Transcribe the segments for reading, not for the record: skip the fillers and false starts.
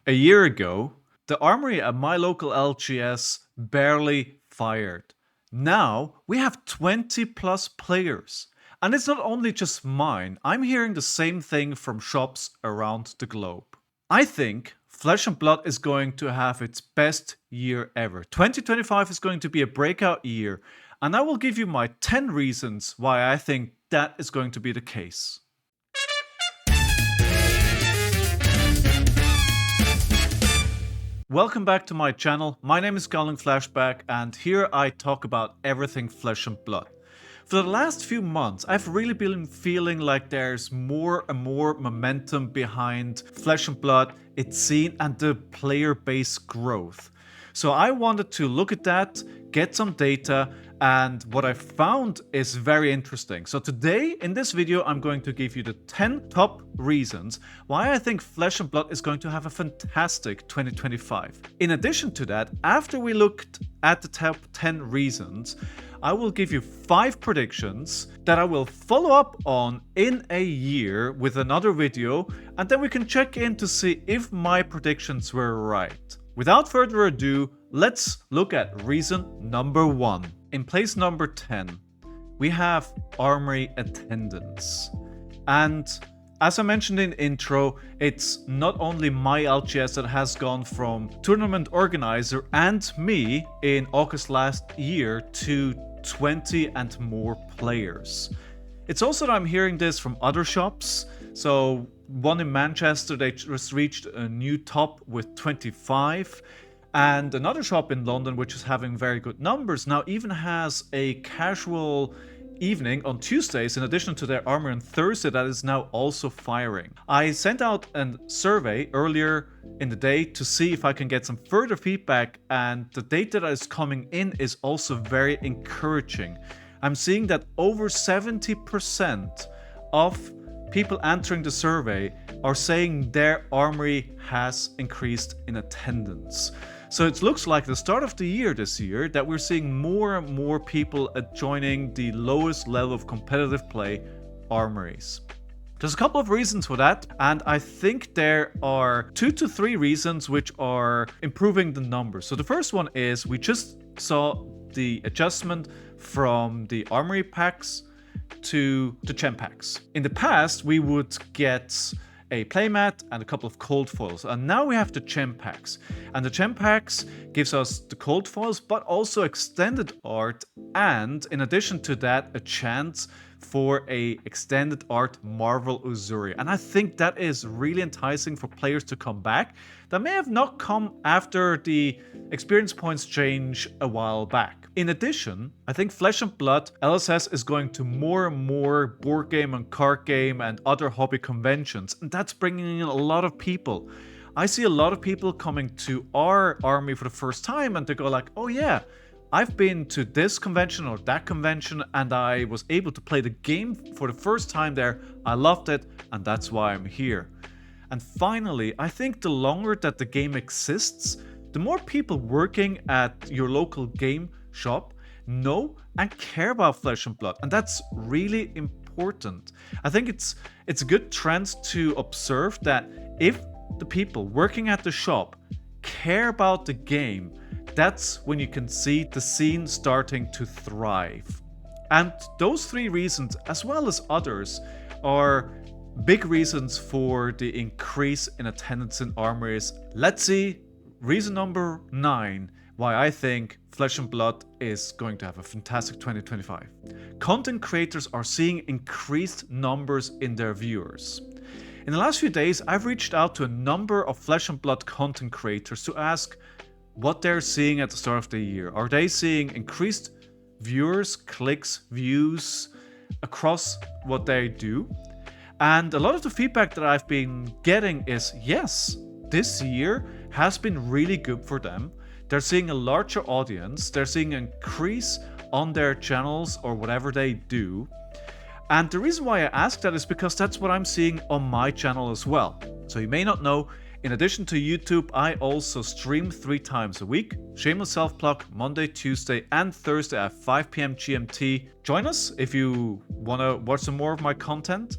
A year ago, the armory at my local LGS barely fired. Now we have 20 plus players. And it's not only just mine, I'm hearing the same thing from shops around the globe. I think Flesh and Blood is going to have its best year ever. 2025 is going to be a breakout year, and I will give you my 10 reasons why I think that is going to be the case. Welcome back to my channel. My name is ScowlingFleshBag, and here I talk about everything Flesh and Blood. For the last few months, I've really been feeling like there's more and more momentum behind Flesh and Blood, its scene, and the player base growth. So I wanted to look at that, get some data, and what I found is very interesting. So today, in this video, I'm going to give you the 10 top reasons why I think Flesh and Blood is going to have a fantastic 2025. In addition to that, after we looked at the top 10 reasons, I will give you 5 predictions that I will follow up on in a year with another video, and then we can check in to see if my predictions were right. Without further ado, let's look at reason number 1. In place number 10, we have armory attendance. And as I mentioned in intro, it's not only my LGS that has gone from tournament organizer and me in August last year to 20 and more players. It's also that I'm hearing this from other shops. So one in Manchester, they just reached a new top with 25. And another shop in London, which is having very good numbers, now even has a casual evening on Tuesdays in addition to their armory on Thursday that is now also firing. I sent out a survey earlier in the day to see if I can get some further feedback, and the data that is coming in is also very encouraging. I'm seeing that over 70% of people answering the survey are saying their armory has increased in attendance. So it looks like the start of the year this year that we're seeing more and more people joining the lowest level of competitive play, armories. There's a couple of reasons for that, and I think there are 2 to 3 reasons which are improving the numbers. So the first one is we just saw the adjustment from the armory packs to the gem packs. In the past, we would get a playmat and a couple of cold foils, and now we have the gem packs. And the gem packs gives us the cold foils, but also extended art, and in addition to that, a chance for a extended art Marvel Uzuri. And I think that is really enticing for players to come back that may have not come after the experience points change a while back. In addition, I think Flesh and Blood LSS is going to more and more board game and card game and other hobby conventions, and that's bringing in a lot of people. I see a lot of people coming to our army for the first time, and they go like, oh yeah, I've been to this convention or that convention, and I was able to play the game for the first time there. I loved it, and that's why I'm here. And finally, I think the longer that the game exists, the more people working at your local game shop know and care about Flesh and Blood, and that's really important. I think it's a good trend to observe that if the people working at the shop care about the game, that's when you can see the scene starting to thrive. And those 3 reasons, as well as others, are big reasons for the increase in attendance in armories. Let's see reason number 9 why I think Flesh and Blood is going to have a fantastic 2025. Content creators are seeing increased numbers in their viewers. In the last few days, I've reached out to a number of Flesh and Blood content creators to ask what they're seeing at the start of the year. Are they seeing increased viewers, clicks, views across what they do? And a lot of the feedback that I've been getting is yes, this year has been really good for them. They're seeing a larger audience, they're seeing an increase on their channels or whatever they do. And the reason why I ask that is because that's what I'm seeing on my channel as well. So you may not know, in addition to YouTube, I also stream 3 times a week. Shameless self-plug, Monday, Tuesday and Thursday at 5 PM GMT. Join us if you want to watch some more of my content.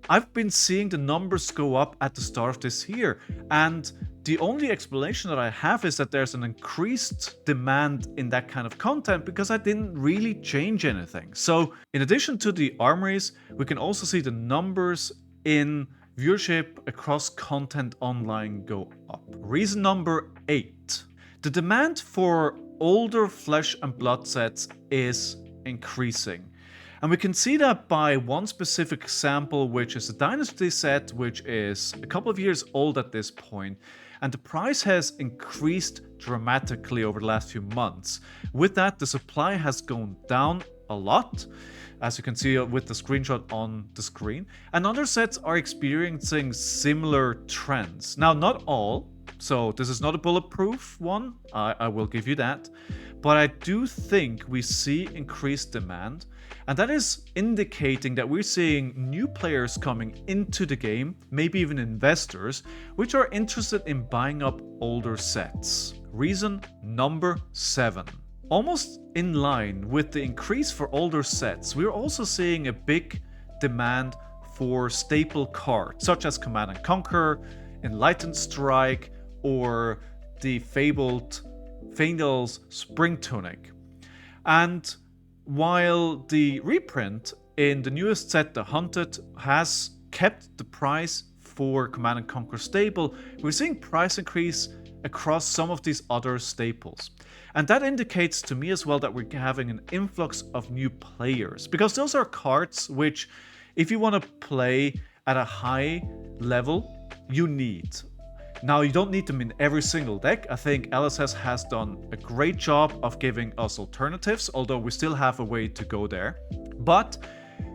I've been seeing the numbers go up at the start of this year, and The only explanation that I have is that there's an increased demand in that kind of content because I didn't really change anything. So in addition to the armories, we can also see the numbers in viewership across content online go up. Reason number 8. The demand for older Flesh and Blood sets is increasing. And we can see that by one specific example, which is the Dynasty set, which is a couple of years old at this point. And the price has increased dramatically over the last few months. With that, the supply has gone down a lot, as you can see with the screenshot on the screen. And other sets are experiencing similar trends. Now, not all, so this is not a bulletproof one, I will give you that. But I do think we see increased demand, and that is indicating that we're seeing new players coming into the game, maybe even investors, which are interested in buying up older sets. Reason number 7. Almost in line with the increase for older sets, we're also seeing a big demand for staple cards, such as Command & Conquer, Enlightened Strike, or the fabled Faendal's Spring Tunic. And while the reprint in the newest set, The Hunted, has kept the price for Command & Conquer stable, we're seeing price increase across some of these other staples. And that indicates to me as well that we're having an influx of new players, because those are cards which, if you want to play at a high level, you need. Now, you don't need them in every single deck. I think LSS has done a great job of giving us alternatives, although we still have a way to go there. But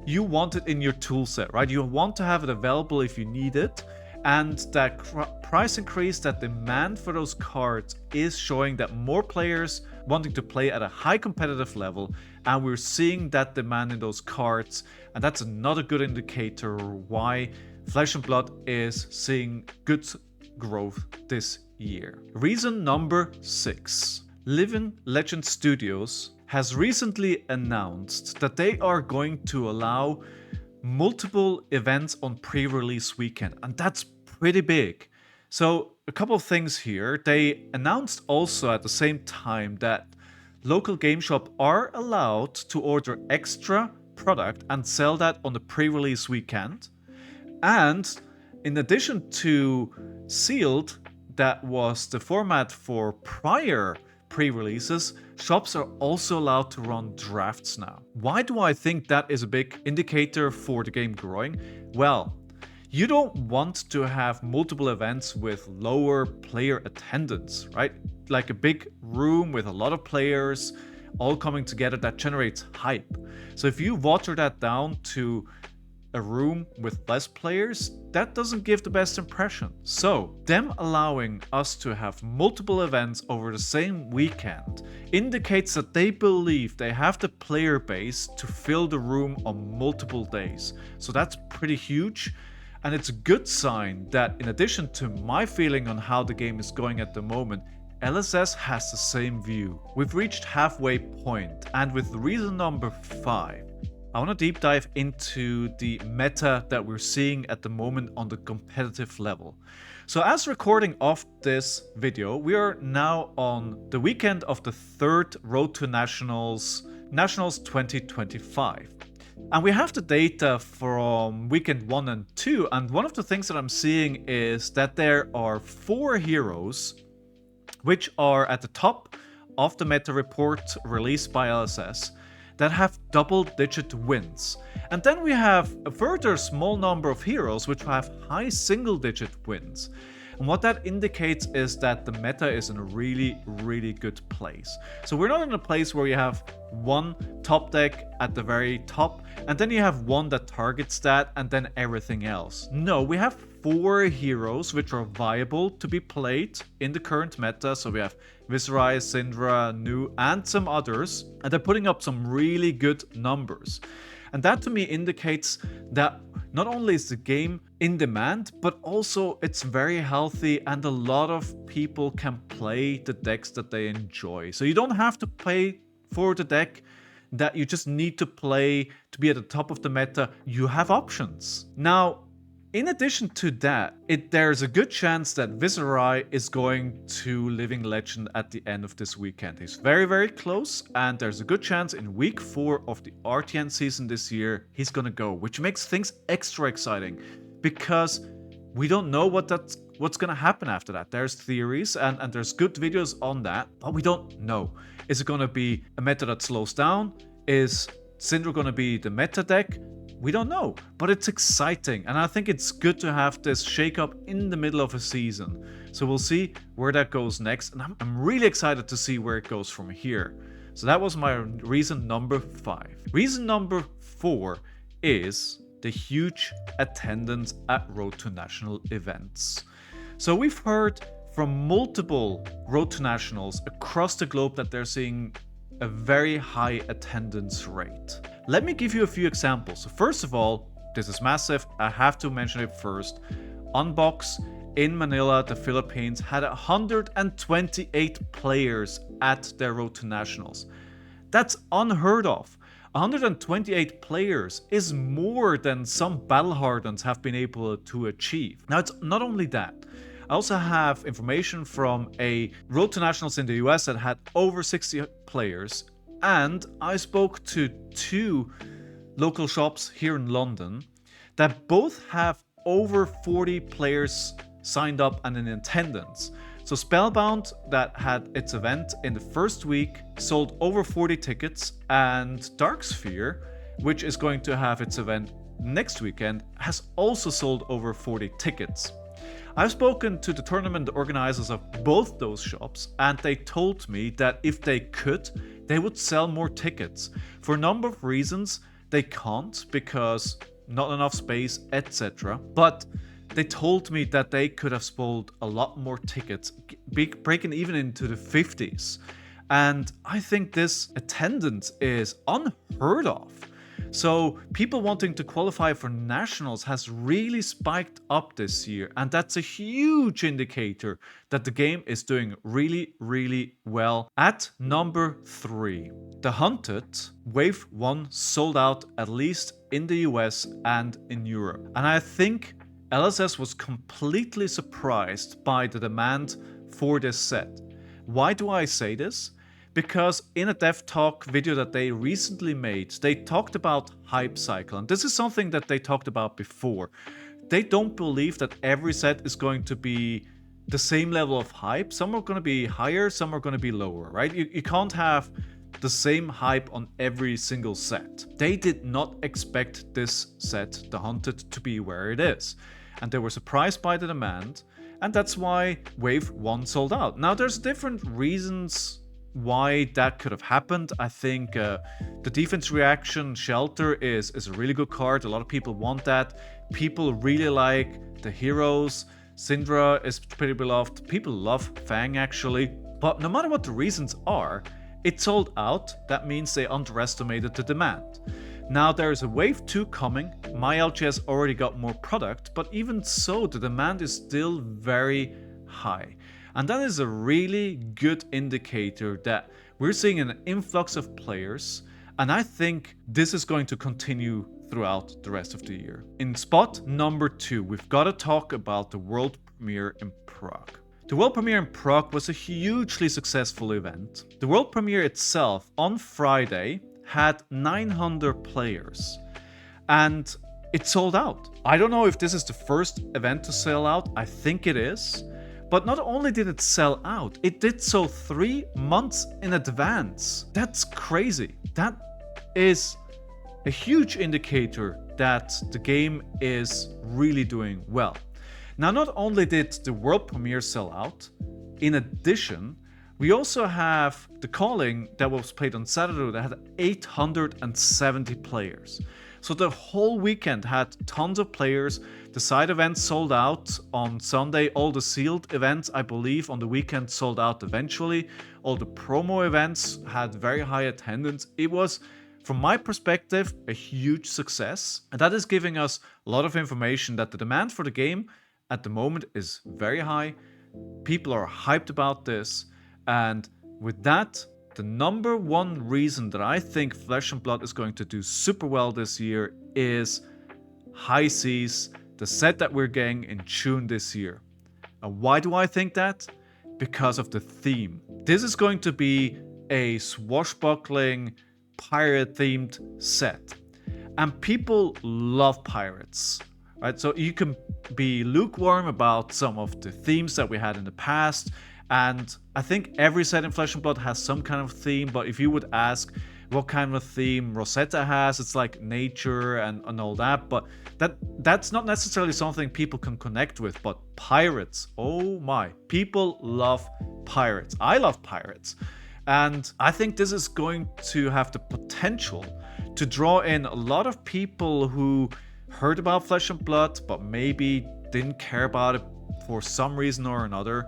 you want it in your toolset, right? You want to have it available if you need it. And that price increase, that demand for those cards is showing that more players wanting to play at a high competitive level. And we're seeing that demand in those cards. And that's another good indicator why Flesh and Blood is seeing good growth this year. Reason number 6. Living Legend Studios has recently announced that they are going to allow multiple events on pre-release weekend, and that's pretty big. So a couple of things here. They announced also at the same time that local game shops are allowed to order extra product and sell that on the pre-release weekend. And in addition to sealed, that was the format for prior pre-releases, shops are also allowed to run drafts now. Why do I think that is a big indicator for the game growing? Well, you don't want to have multiple events with lower player attendance, right? Like a big room with a lot of players all coming together, that generates hype. So if you water that down to a room with less players, that doesn't give the best impression. So them allowing us to have multiple events over the same weekend indicates that they believe they have the player base to fill the room on multiple days. So that's pretty huge. And it's a good sign that, in addition to my feeling on how the game is going at the moment, LSS has the same view. We've reached halfway point, and with reason number 5, I want to deep dive into the meta that we're seeing at the moment on the competitive level. So as recording of this video, we are now on the weekend of the 3rd Road to Nationals 2025. And we have the data from weekend 1 and 2, and one of the things that I'm seeing is that there are 4 heroes which are at the top of the meta report released by LSS that have double-digit wins. And then we have a further small number of heroes which have high single-digit wins. And what that indicates is that the meta is in a really, really good place. So we're not in a place where you have one top deck at the very top, and then you have one that targets that, and then everything else. No, we have 4 heroes which are viable to be played in the current meta. So we have Viserai, Syndra, Nu, and some others, and they're putting up some really good numbers. And that to me indicates that not only is the game in demand, but also it's very healthy and a lot of people can play the decks that they enjoy. So you don't have to pay for the deck that you just need to play to be at the top of the meta. You have options. Now, In addition to that, there's a good chance that Viserai is going to Living Legend at the end of this weekend. He's very, very close, and there's a good chance in week 4 of the RTN season this year, he's gonna go, which makes things extra exciting because we don't know what's gonna happen after that. There's theories and there's good videos on that, but we don't know. Is it gonna be a meta that slows down? Is Syndra gonna be the meta deck? We don't know, but it's exciting, and I think it's good to have this shake-up in the middle of a season. So we'll see where that goes next, and I'm really excited to see where it goes from here. So that was my reason number 5. Reason number 4 is the huge attendance at Road to National events. So we've heard from multiple Road to Nationals across the globe that they're seeing a very high attendance rate. Let me give you a few examples. So first of all, this is massive. I have to mention it first. Unbox in Manila, the Philippines, had 128 players at their Road to Nationals. That's unheard of. 128 players is more than some battle hardens have been able to achieve. Now, it's not only that. I also have information from a Road to Nationals in the US that had over 60 players, and I spoke to 2 local shops here in London that both have over 40 players signed up and in attendance. So Spellbound, that had its event in the first week, sold over 40 tickets, and Darksphere, which is going to have its event next weekend, has also sold over 40 tickets. I've spoken to the tournament organizers of both those shops, and they told me that if they could, they would sell more tickets. For a number of reasons, they can't because not enough space, etc. But they told me that they could have sold a lot more tickets, breaking even into the 50s. And I think this attendance is unheard of. So people wanting to qualify for nationals has really spiked up this year, and that's a huge indicator that the game is doing really, really well. At number 3, The Hunted Wave 1 sold out at least in the US and in Europe. And I think LSS was completely surprised by the demand for this set. Why do I say this? Because in a Dev Talk video that they recently made, they talked about hype cycle. And this is something that they talked about before. They don't believe that every set is going to be the same level of hype. Some are going to be higher, some are going to be lower, right? You can't have the same hype on every single set. They did not expect this set, The Hunted, to be where it is. And they were surprised by the demand. And that's why Wave 1 sold out. Now, there's different reasons why that could have happened. I think the defense reaction Shelter is a really good card. A lot of people want that. People really like the heroes. Syndra is pretty beloved. People love Fang actually. But no matter what the reasons are, it sold out. That means they underestimated the demand. Now there's a Wave 2 coming. MyLG has already got more product, but even so, the demand is still very high. And that is a really good indicator that we're seeing an influx of players, and I think this is going to continue throughout the rest of the year. In spot number 2, we've got to talk about the World Premiere in Prague. The World Premiere in Prague was a hugely successful event. The World Premiere itself on Friday had 900 players, and it sold out. I don't know if this is the first event to sell out. I think it is. But not only did it sell out, it did so 3 months in advance. That's crazy. That is a huge indicator that the game is really doing well. Now, not only did the World Premiere sell out, in addition, we also have the Calling that was played on Saturday that had 870 players. So the whole weekend had tons of players. The side events sold out on Sunday. All the sealed events, I believe, on the weekend sold out eventually. All the promo events had very high attendance. It was, from my perspective, a huge success. And that is giving us a lot of information that the demand for the game at the moment is very high. People are hyped about this. And with that, the number one reason that I think Flesh and Blood is going to do super well this year is high seas the set that we're getting in June this year. And why do I think that? Because of the theme. This is going to be a swashbuckling pirate themed set. And people love pirates, right? So you can be lukewarm about some of the themes that we had in the past. And I think every set in Flesh and Blood has some kind of theme. But if you would ask what kind of theme Rosetta has, it's like nature and all that. But that's not necessarily something people can connect with. But pirates, oh my, people love pirates. I love pirates. And I think this is going to have the potential to draw in a lot of people who heard about Flesh and Blood, but maybe didn't care about it for some reason or another.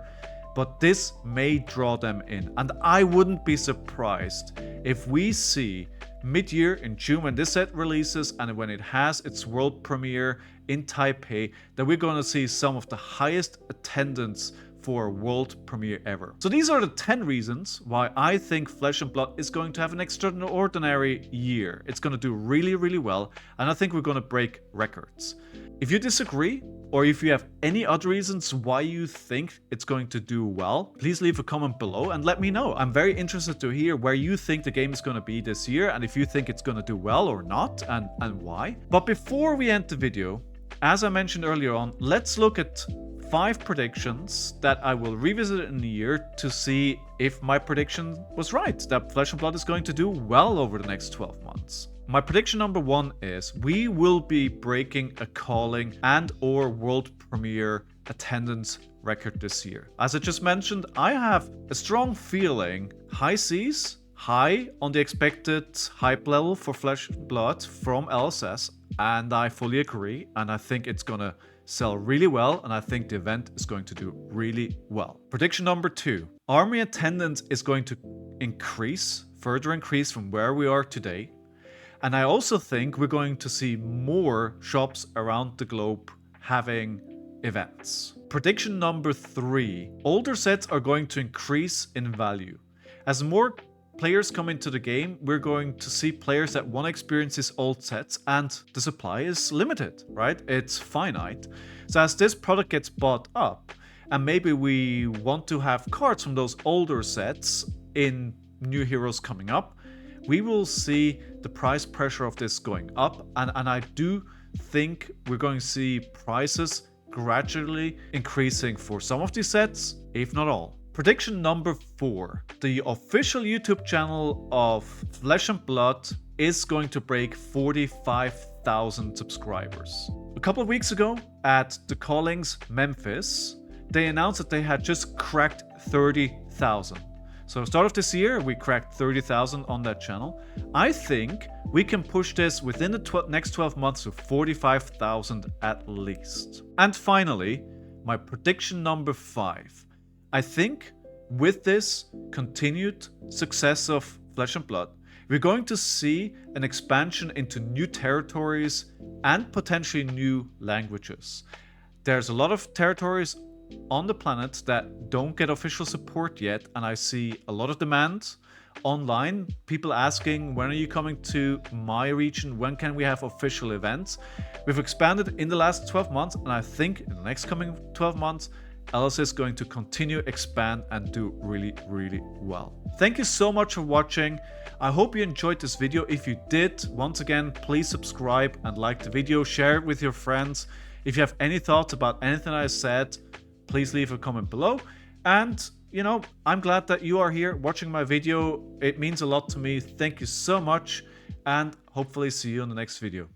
But this may draw them in. And I wouldn't be surprised if we see mid-year in June when this set releases and when it has its world premiere in Taipei, that we're going to see some of the highest attendance for a world premiere ever. So these are the 10 reasons why I think Flesh and Blood is going to have an extraordinary year. It's going to do really, really well, and I think we're going to break records. If you disagree, or if you have any other reasons why you think it's going to do well, please leave a comment below and let me know. I'm very interested to hear where you think the game is going to be this year, and if you think it's going to do well or not, and why. But before we end the video, as I mentioned earlier on, let's look at 5 predictions that I will revisit in a year to see if my prediction was right, that Flesh and Blood is going to do well over the next 12 months. My prediction number 1 is we will be breaking a calling and or world premiere attendance record this year. As I just mentioned, I have a strong feeling high seas, high on the expected hype level for Flesh and Blood from LSS, and I fully agree, and I think it's gonna sell really well, and I think the event is going to do really well. Prediction number 2. Army attendance is going to further increase from where we are today. And I also think we're going to see more shops around the globe having events. Prediction number 3. Older sets are going to increase in value. As more players come into the game, we're going to see players that want to experience these old sets, and the supply is limited, right? It's finite. So as this product gets bought up, and maybe we want to have cards from those older sets in new heroes coming up, we will see the price pressure of this going up, and I do think we're going to see prices gradually increasing for some of these sets, if not all. Prediction number 4. The official YouTube channel of Flesh and Blood is going to break 45,000 subscribers. A couple of weeks ago at the Callings Memphis, they announced that they had just cracked 30,000. So start of this year, we cracked 30,000 on that channel. I think we can push this within the next 12 months to 45,000 at least. And finally, my prediction number 5. I think with this continued success of Flesh and Blood, we're going to see an expansion into new territories and potentially new languages. There's a lot of territories on the planet that don't get official support yet, and I see a lot of demand online, people asking, when are you coming to my region, when can we have official events? We've expanded in the last 12 months, and I think in the next coming 12 months LSS is going to continue expand and do really, really well. Thank you so much for watching. I hope you enjoyed this video. If you did, once again, please subscribe and like the video, share it with your friends. If you have any thoughts about anything I said, please leave a comment below. And I'm glad that you are here watching my video. It means a lot to me. Thank you so much, and hopefully see you in the next video.